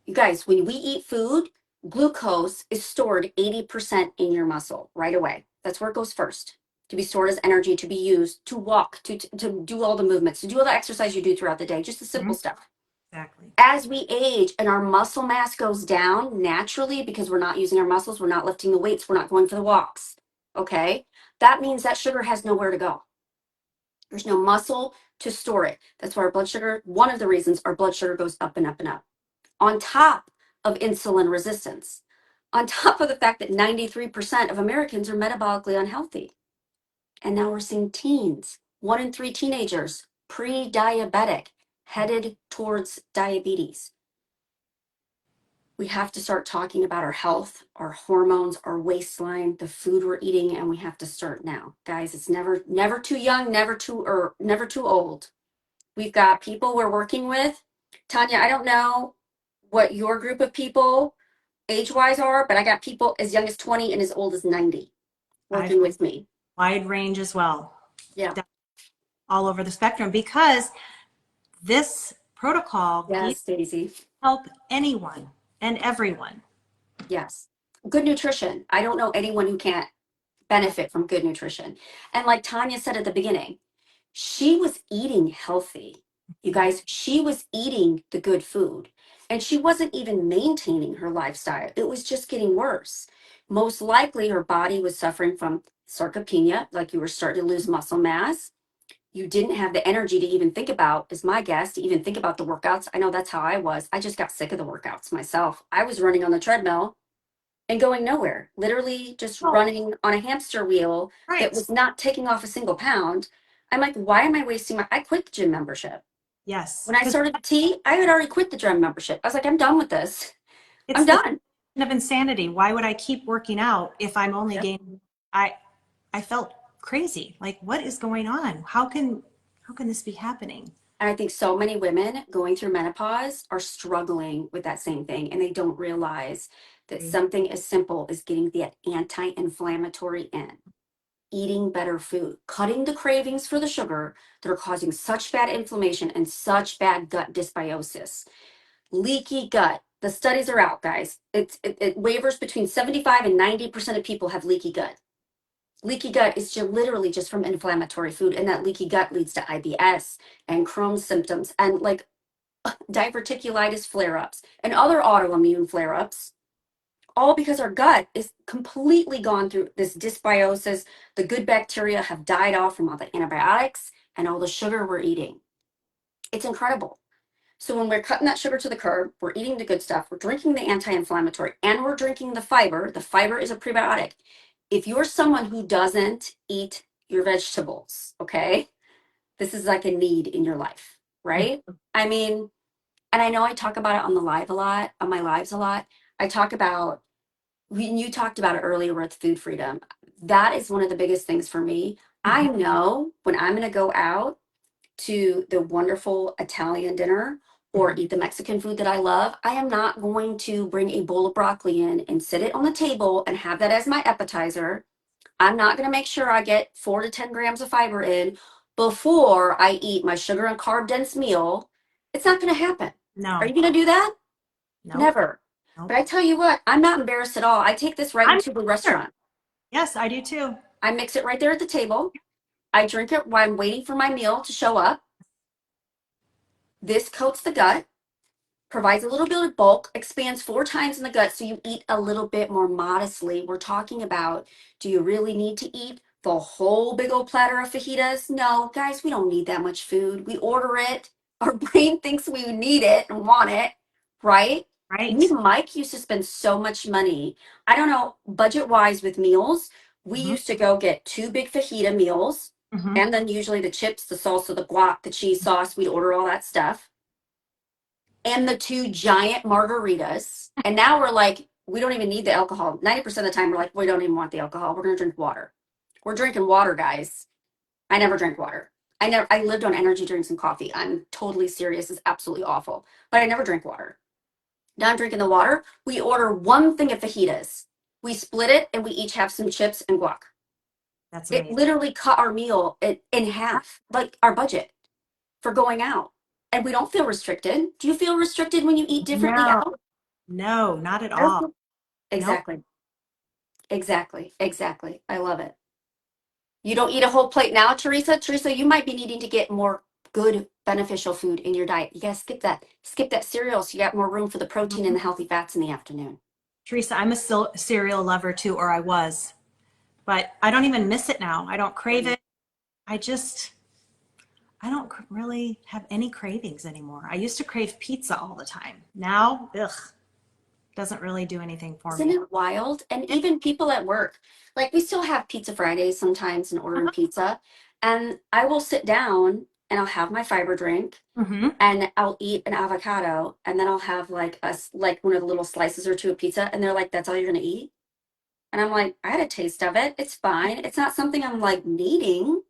Speaker 1: You guys, when we eat food, glucose is stored 80% in your muscle right away. That's where it goes first to be stored as energy to be used to walk, to do all the movements, to do all the exercise you do throughout the day, just the simple
Speaker 2: Mhm.
Speaker 1: stuff.
Speaker 2: Exactly.
Speaker 1: As we age and our muscle mass goes down naturally because we're not using our muscles, we're not lifting the weights, we're not going for the walks. Okay. That means that sugar has nowhere to go. There's no muscle to store it. That's why our blood sugar, one of the reasons our blood sugar goes up and up and up. On top of insulin resistance, on top of the fact that 93% of Americans are metabolically unhealthy. And now we're seeing teens, 1 in 3 teenagers, pre diabetic, headed towards diabetes. We have to start talking about our health, our hormones, our waistline, the food we're eating, and we have to start now. Guys, it's never too young, never too old. We've got people we're working with. Tonya, I don't know what your group of people age-wise are, but I got people as young as 20 and as old as 90
Speaker 2: I've
Speaker 1: working with me.
Speaker 2: wide range as well,
Speaker 1: Yeah.
Speaker 2: all over the spectrum, because this protocol can
Speaker 1: Yes, Daisy.
Speaker 2: help anyone and everyone.
Speaker 1: Yes. Good nutrition. I don't know anyone who can't benefit from good nutrition. And like Tonya said at the beginning, she was eating healthy. You guys, she was eating the good food and she wasn't even maintaining her lifestyle. It was just getting worse. Most likely, her body was suffering from sarcopenia, like you were starting to lose muscle mass. You didn't have the energy to even think about, is my guess, to even think about the workouts. I know that's how I was. I just got sick of the workouts myself. I was running on the treadmill and going nowhere, literally just
Speaker 2: Oh,
Speaker 1: running on a hamster wheel that
Speaker 2: right.
Speaker 1: was not taking off a single pound. I'm like, why am I wasting I quit the gym membership.
Speaker 2: Yes,
Speaker 1: When I
Speaker 2: because
Speaker 1: started the tea, I had already quit the gym membership. I was like, I'm done with this. I'm
Speaker 2: it's the
Speaker 1: done.
Speaker 2: of insanity. Why would I keep working out if I'm only
Speaker 1: Yep.
Speaker 2: gaining? I I felt crazy. Like, what is going on? How can this be happening?
Speaker 1: And I think so many women going through menopause are struggling with that same thing, and they don't realize that something as simple as getting that anti inflammatory in, eating better food, cutting the cravings for the sugar that are causing such bad inflammation and such bad gut dysbiosis. Leaky gut. The studies are out, guys. It wavers between 75 and 90% of people have leaky gut. Leaky gut is literally just from inflammatory food, and that leaky gut leads to IBS and Crohn's symptoms and like diverticulitis flare-ups and other autoimmune flare-ups, all because our gut is completely gone through this dysbiosis. The good bacteria have died off from all the antibiotics and all the sugar we're eating. It's incredible. So when we're cutting that sugar to the curb, we're eating the good stuff, we're drinking the anti-inflammatory, and we're drinking the fiber. The fiber is a prebiotic. If you're someone who doesn't eat your vegetables, okay, this is like a need in your life, right? I mean, and I know I talk about it on the live a lot, on my lives a lot. I talk about, when you talked about it earlier with food freedom, that is one of the biggest things for me. I know when I'm going to go out to the wonderful Italian dinner or eat the Mexican food that I love, I am not going to bring a bowl of broccoli in and sit it on the table and have that as my appetizer. I'm not going to make sure I get 4 to 10 grams of fiber in before I eat my sugar and carb dense meal. It's not going to happen. Are
Speaker 2: No,
Speaker 1: you going to do that?
Speaker 2: nope,
Speaker 1: Never. But
Speaker 2: nope.
Speaker 1: I tell you what, I'm not embarrassed at all. I take this right
Speaker 2: I'm
Speaker 1: into the
Speaker 2: sure.
Speaker 1: restaurant.
Speaker 2: Yes, I do too.
Speaker 1: I mix it right there at the table. I drink it while I'm waiting for my meal to show up. This coats the gut, provides a little bit of bulk, expands 4 times in the gut, so you eat a little bit more modestly. We're talking about, do you really need to eat the whole big old platter of fajitas? No, guys, we don't need that much food. We order it. Our brain thinks we need it and want it, right? Me
Speaker 2: Right.
Speaker 1: and Mike used to spend so much money. I don't know, budget wise with meals, we
Speaker 2: Hmm.
Speaker 1: used to go get 2 big fajita meals,
Speaker 2: Hmm.
Speaker 1: and then usually the chips, the salsa, the guac, the cheese sauce, we'd order all that stuff and the 2 giant margaritas. And now we're like, we don't even need the alcohol. 90% of the time, we're like, we don't even want the alcohol. We're going to drink water. We're drinking water, guys. I never drank water. I lived on energy drinks and coffee. I'm totally serious. It's absolutely awful. But I never drank water. Now I'm drinking the water. We order 1 thing of fajitas. We split it and we each have some chips and guac.
Speaker 2: That's
Speaker 1: It
Speaker 2: amazing.
Speaker 1: literally cut our meal in half, like our budget for going out. And we don't feel restricted. Do you feel restricted when you eat differently
Speaker 2: No,
Speaker 1: out?
Speaker 2: no, not at
Speaker 1: I don't
Speaker 2: all.
Speaker 1: feel
Speaker 2: Nope.
Speaker 1: exactly. Exactly. Exactly. I love it. You don't eat a whole plate now, Teresa. Teresa, you might be needing to get more good beneficial food in your diet. You gotta skip that. Skip that cereal so you got more room for the protein and
Speaker 2: Mhm.
Speaker 1: the healthy fats in the afternoon.
Speaker 2: Teresa, I'm a cereal lover too, or I was, but I don't even miss it now. I don't crave
Speaker 1: Right.
Speaker 2: it. I just, I don't really have any cravings anymore. I used to crave pizza all the time. Now, ugh, doesn't really do anything for
Speaker 1: Isn't
Speaker 2: me.
Speaker 1: it wild? And
Speaker 2: Yeah.
Speaker 1: even people at work, like we still have pizza Fridays sometimes and ordering pizza. And I will sit down and I'll have my fiber drink
Speaker 2: Mm-hmm.
Speaker 1: and I'll eat an avocado and then I'll have like like one of the little slices or two of pizza and they're like, that's all you're gonna eat? And I'm like, I had a taste of it. It's fine. It's not something I'm like needing.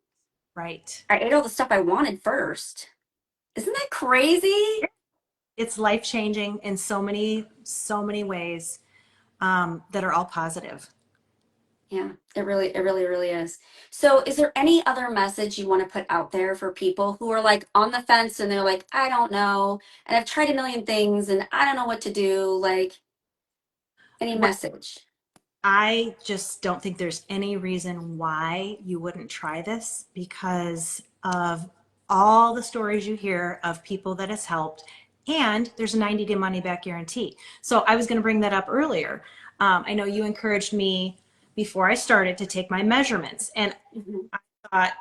Speaker 2: Right.
Speaker 1: I ate all the stuff I wanted first. Isn't that crazy?
Speaker 2: It's life changing in so many ways that are all positive.
Speaker 1: Yeah, it really is. So, is there any other message you want to put out there for people who are like on the fence and they're like, I don't know, and I've tried a million things and I don't know what to do? Like, any
Speaker 2: Well,
Speaker 1: message?
Speaker 2: I just don't think there's any reason why you wouldn't try this because of all the stories you hear of people that it's helped. And there's a 90-day money back guarantee. So I was going to bring that up earlier. I know you encouraged me before I started to take my measurements, and
Speaker 1: Mhm.
Speaker 2: I thought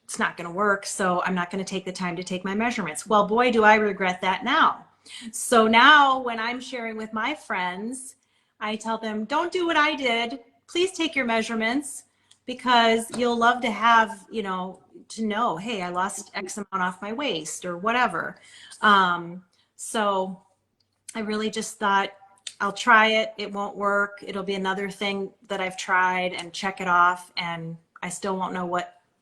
Speaker 2: it's not going to work. So I'm not going to take the time to take my measurements. Well, boy, do I regret that now. So now when I'm sharing with my friends, I tell them, don't do what I did. Please take your measurements because you'll love to have, to know, hey, I lost X amount off my waist or whatever. So I really just thought I'll try it. It won't work. It'll be another thing that I've tried and check it off. And I still won't know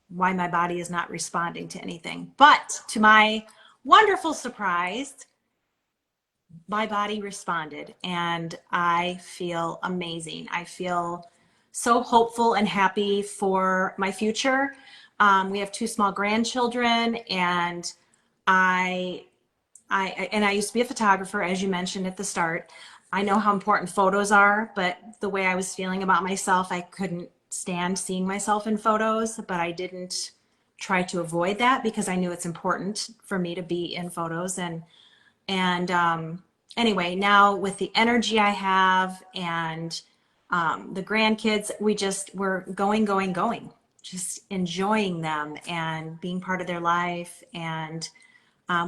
Speaker 2: why my body is not responding to anything. But to my wonderful surprise, my body responded and I feel amazing. I feel so hopeful and happy for my future. We have 2 small grandchildren and I, I used to be a photographer, as you mentioned at the start. I know how important photos are, but the way I was feeling about myself, I couldn't stand seeing myself in photos, but I didn't try to avoid that because I knew it's important for me to be in photos. And anyway, now with the energy I have and the grandkids, we're going, just enjoying them and being part of their life. And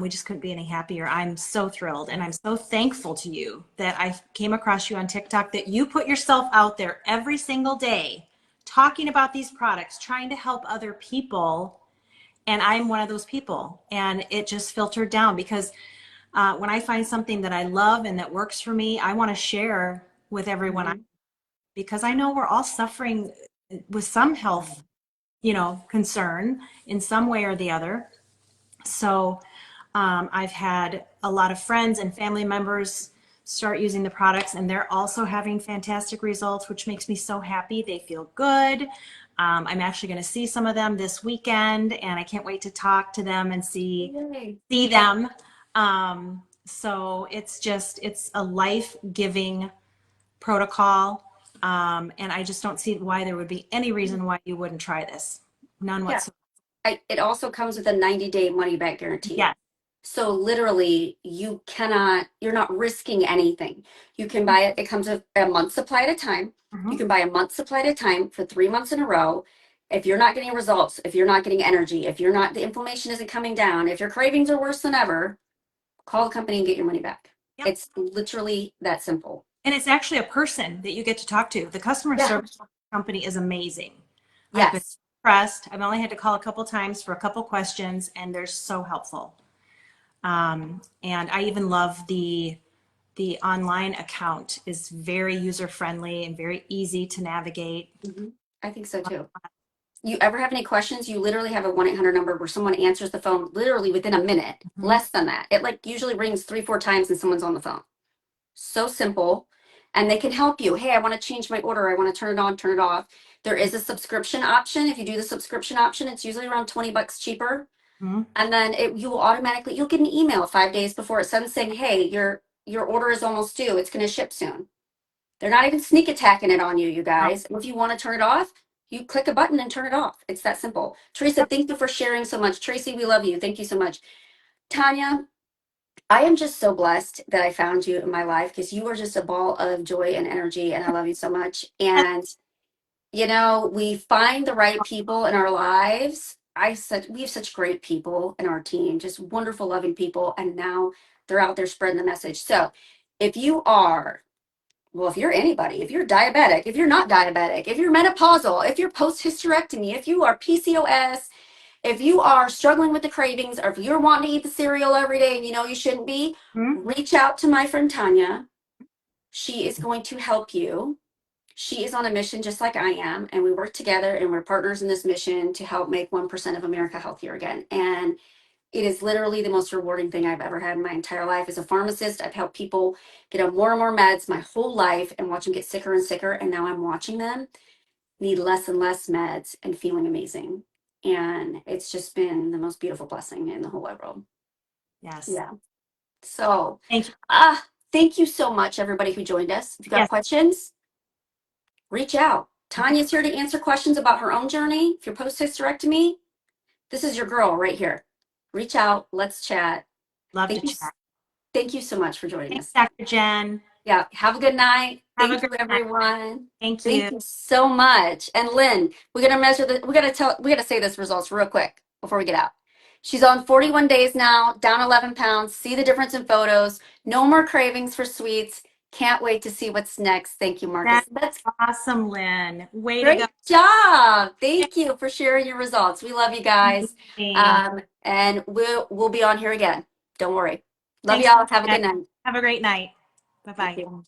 Speaker 2: we just couldn't be any happier. I'm so thrilled and I'm so thankful to you that I came across you on TikTok, that you put yourself out there every single day talking about these products, trying to help other people. And I'm one of those people. And it just filtered down because when I find something that I love and that works for me, I want to share with everyone
Speaker 1: Mhm.
Speaker 2: because I know we're all suffering with some health, concern in some way or the other. So I've had a lot of friends and family members start using the products, and they're also having fantastic results, which makes me so happy. They feel good. I'm actually going to see some of them this weekend, and I can't wait to talk to them and see
Speaker 1: Yay.
Speaker 2: see them. So it's a life-giving protocol. And I just don't see why there would be any reason why you wouldn't try this. None
Speaker 1: Yeah.
Speaker 2: whatsoever.
Speaker 1: It also comes with a 90-day money back guarantee.
Speaker 2: Yes.
Speaker 1: So literally, you're not risking anything. You can buy it. It comes with a month supply at a time. You
Speaker 2: Mhm.
Speaker 1: can buy a month supply at a time for 3 months in a row. If you're not getting results, if you're not getting energy, if the inflammation isn't coming down, if your cravings are worse than ever, call the company and get your money back.
Speaker 2: Yep.
Speaker 1: It's literally that simple.
Speaker 2: And it's actually a person that you get to talk to. The customer
Speaker 1: Yeah.
Speaker 2: service company is amazing. I've been
Speaker 1: Yes.
Speaker 2: impressed. I've only had to call a couple times for a couple questions, and they're so helpful. And I even love the online account is very user friendly and very easy to navigate.
Speaker 1: Mhm. I think so too. You ever have any questions, you literally have a 1-800 number where someone answers the phone literally within a minute,
Speaker 2: Mhm.
Speaker 1: less than that. It like usually rings 3, 4 times and someone's on the phone. So simple. And they can help you. Hey, I want to change my order. I want to turn it on, turn it off. There is a subscription option. If you do the subscription option, it's usually around 20 bucks cheaper.
Speaker 2: Mhm.
Speaker 1: And then you'll get an email 5 days before it sends saying, hey, your order is almost due. It's going to ship soon. They're not even sneak attacking it on you, you
Speaker 2: Oh,
Speaker 1: guys. If you want to turn it off, you click a button and turn it off. It's that simple. Teresa, thank you for sharing so much. Tracy, we love you. Thank you so much. Tonya, I am just so blessed that I found you in my life because you are just a ball of joy and energy, and I love you so much. And we find the right people in our lives. We have such great people in our team, just wonderful, loving people, and now they're out there spreading the message. So, if you are well, if you're anybody, if you're diabetic, if you're not diabetic, if you're menopausal, if you're post-hysterectomy, if you are PCOS, if you are struggling with the cravings, or if you're wanting to eat the cereal every day and you know you shouldn't be,
Speaker 2: mhm.
Speaker 1: reach out to my friend Tonya. She is going to help you. She is on a mission just like I am, and we work together and we're partners in this mission to help make 1% of America healthier again. And it is literally the most rewarding thing I've ever had in my entire life. As a pharmacist, I've helped people get on more and more meds my whole life and watch them get sicker and sicker. And now I'm watching them need less and less meds and feeling amazing. And it's just been the most beautiful blessing in the whole wide world.
Speaker 2: Yes.
Speaker 1: Yeah. So,
Speaker 2: Thank you.
Speaker 1: thank you so much, everybody who joined us. If you got
Speaker 2: Yes.
Speaker 1: questions, reach out. Tanya's here to answer questions about her own journey. If you're post hysterectomy, this is your girl right here. Reach out. Let's chat.
Speaker 2: Love to
Speaker 1: Thank you.
Speaker 2: chat.
Speaker 1: Thank you so much for joining
Speaker 2: Thanks,
Speaker 1: us.
Speaker 2: Dr. Jen.
Speaker 1: Yeah. Have a good night.
Speaker 2: Have a
Speaker 1: Thank you,
Speaker 2: great night.
Speaker 1: everyone.
Speaker 2: Thank you.
Speaker 1: Thank you so much. And Lynn, we're gonna measure the. We gotta say this results real quick before we get out. She's on 41 days now, down 11 pounds. See the difference in photos. No more cravings for sweets. Can't wait to see what's next. Thank you, Marcus.
Speaker 2: That's
Speaker 1: That's
Speaker 2: awesome, Lynn. Way to go.
Speaker 1: great job. Thank you for sharing your results. We love you guys.
Speaker 2: Amazing.
Speaker 1: And we'll be on here again. Don't worry. Love
Speaker 2: Thanks.
Speaker 1: y'all. Have a good night.
Speaker 2: Have a great night.
Speaker 1: Thank
Speaker 2: Bye-bye.
Speaker 1: you.